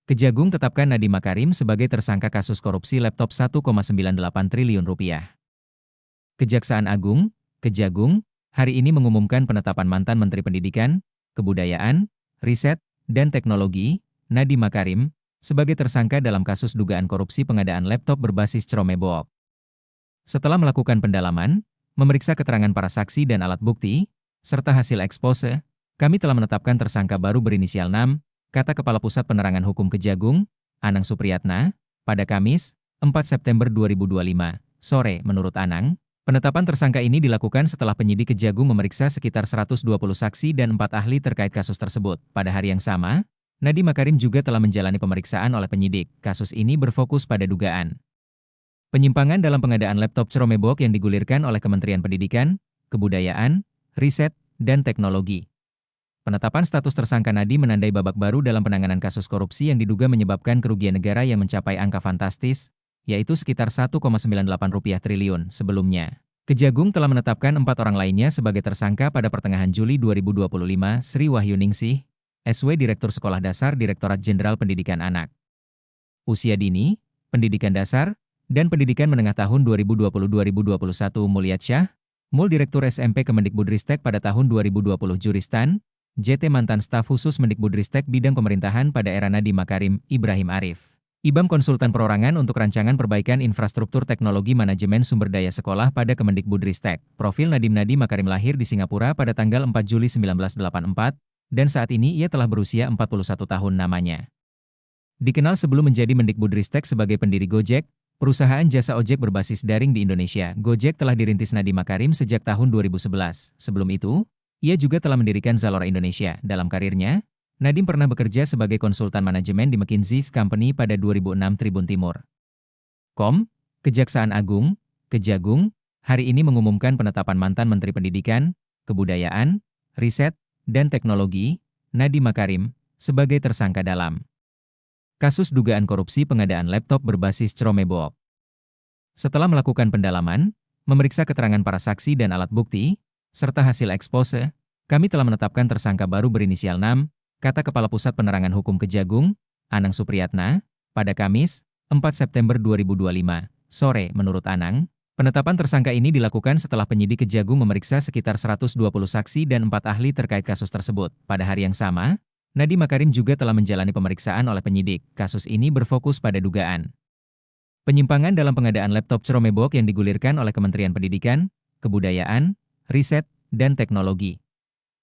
Kejagung tetapkan Nadiem Makarim sebagai tersangka kasus korupsi laptop Rp1,98 triliun. Kejaksaan Agung, Kejagung, hari ini mengumumkan penetapan mantan Menteri Pendidikan, Kebudayaan, Riset, dan Teknologi, Nadiem Makarim, sebagai tersangka dalam kasus dugaan korupsi pengadaan laptop berbasis Chromebook. Setelah melakukan pendalaman, memeriksa keterangan para saksi dan alat bukti, serta hasil ekspose, kami telah menetapkan tersangka baru berinisial 6, kata Kepala Pusat Penerangan Hukum Kejagung, Anang Supriyatna, pada Kamis, 4 September 2025, sore. Menurut Anang, penetapan tersangka ini dilakukan setelah penyidik Kejagung memeriksa sekitar 120 saksi dan 4 ahli terkait kasus tersebut. Pada hari yang sama, Nadiem Makarim juga telah menjalani pemeriksaan oleh penyidik. Kasus ini berfokus pada dugaan penyimpangan dalam pengadaan laptop Chromebook yang digulirkan oleh Kementerian Pendidikan, Kebudayaan, Riset, dan Teknologi. Penetapan status tersangka Nadiem menandai babak baru dalam penanganan kasus korupsi yang diduga menyebabkan kerugian negara yang mencapai angka fantastis, yaitu sekitar Rp1,98 triliun. Sebelumnya, Kejagung telah menetapkan 4 orang lainnya sebagai tersangka pada pertengahan Juli 2025. Sri Wahyuningsih, SW Direktur Sekolah Dasar Direktorat Jenderal Pendidikan Anak, Usia Dini, Pendidikan Dasar, dan Pendidikan Menengah tahun 2020-2021 Mulyatsyah, Mul Direktur SMP Kemendikbudristek pada tahun 2020 Juristan, JT Mantan Staf Khusus Mendikbudristek Bidang Pemerintahan pada era Nadiem Makarim, Ibrahim Arif. IBAM Konsultan Perorangan untuk Rancangan Perbaikan Infrastruktur Teknologi Manajemen Sumber Daya Sekolah pada Kemendikbudristek. Profil Nadiem Makarim lahir di Singapura pada tanggal 4 Juli 1984, dan saat ini ia telah berusia 41 tahun. Namanya dikenal sebelum menjadi Mendikbudristek sebagai pendiri Gojek, perusahaan jasa ojek berbasis daring di Indonesia. Gojek telah dirintis Nadiem Makarim sejak tahun 2011. Sebelum itu, ia juga telah mendirikan Zalora Indonesia. Dalam karirnya, Nadiem pernah bekerja sebagai konsultan manajemen di McKinsey Company pada 2006. Tribun Timur. Kejaksaan Agung, Kejagung, hari ini mengumumkan penetapan mantan Menteri Pendidikan, Kebudayaan, Riset, dan Teknologi, Nadiem Makarim, sebagai tersangka dalam kasus dugaan korupsi pengadaan laptop berbasis Chromebook. Setelah melakukan pendalaman, memeriksa keterangan para saksi dan alat bukti, serta hasil ekspose, kami telah menetapkan tersangka baru berinisial 6, kata Kepala Pusat Penerangan Hukum Kejagung, Anang Supriyatna, pada Kamis, 4 September 2025, sore. Menurut Anang, penetapan tersangka ini dilakukan setelah penyidik Kejagung memeriksa sekitar 120 saksi dan 4 ahli terkait kasus tersebut. Pada hari yang sama, Nadiem Makarim juga telah menjalani pemeriksaan oleh penyidik. Kasus ini berfokus pada dugaan penyimpangan dalam pengadaan laptop Chromebook yang digulirkan oleh Kementerian Pendidikan, Kebudayaan, Riset, dan Teknologi.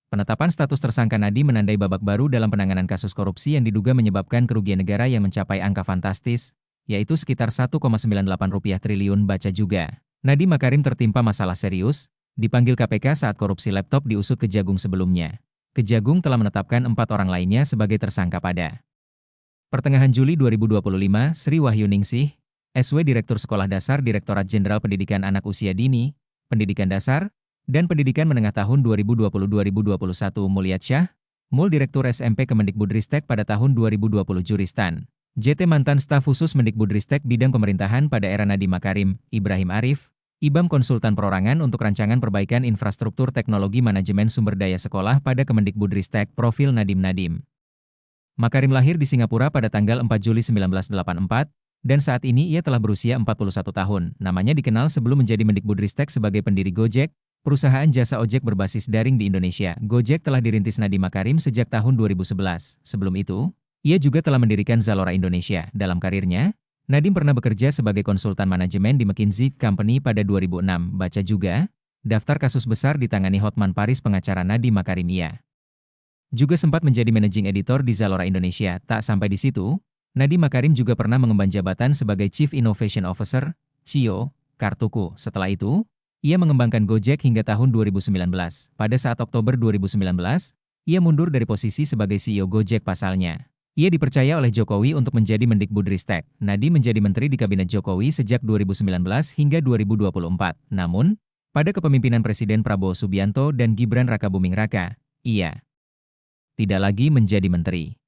Penetapan status tersangka Nadiem menandai babak baru dalam penanganan kasus korupsi yang diduga menyebabkan kerugian negara yang mencapai angka fantastis, yaitu sekitar Rp1,98 triliun. Baca juga, Nadiem Makarim tertimpa masalah serius, dipanggil KPK saat korupsi laptop diusut Kejagung sebelumnya. Kejagung telah menetapkan 4 orang lainnya sebagai tersangka pada pertengahan Juli 2025. Sri Wahyuningsih, SW Direktur Sekolah Dasar Direktorat Jenderal Pendidikan Anak Usia Dini, Pendidikan Dasar, dan Pendidikan Menengah tahun 2020-2021 Mulyatsyah, Mul Direktur SMP Kemendikbudristek pada tahun 2020 Juristan, JT Mantan Staf Khusus Mendikbudristek Bidang Pemerintahan pada era Nadiem Makarim, Ibrahim Arif, IBAM Konsultan Perorangan untuk Rancangan Perbaikan Infrastruktur Teknologi Manajemen Sumber Daya Sekolah pada Kemendikbudristek. Profil Nadiem Makarim lahir di Singapura pada tanggal 4 Juli 1984, dan saat ini ia telah berusia 41 tahun. Namanya dikenal sebelum menjadi Mendikbudristek sebagai pendiri Gojek, perusahaan jasa ojek berbasis daring di Indonesia. Gojek telah dirintis Nadiem Makarim sejak tahun 2011. Sebelum itu, ia juga telah mendirikan Zalora Indonesia. Dalam karirnya, Nadiem pernah bekerja sebagai konsultan manajemen di McKinsey Company pada 2006. Baca juga, daftar kasus besar ditangani Hotman Paris pengacara Nadiem Makarim. Ia juga sempat menjadi managing editor di Zalora Indonesia. Tak sampai di situ, Nadiem Makarim juga pernah mengemban jabatan sebagai Chief Innovation Officer, CEO, Kartuku. Setelah itu, ia mengembangkan Gojek hingga tahun 2019. Pada saat Oktober 2019, ia mundur dari posisi sebagai CEO Gojek. Pasalnya, ia dipercaya oleh Jokowi untuk menjadi Mendikbudristek. Nadiem menjadi menteri di Kabinet Jokowi sejak 2019 hingga 2024. Namun, pada kepemimpinan Presiden Prabowo Subianto dan Gibran Rakabuming Raka, ia tidak lagi menjadi menteri.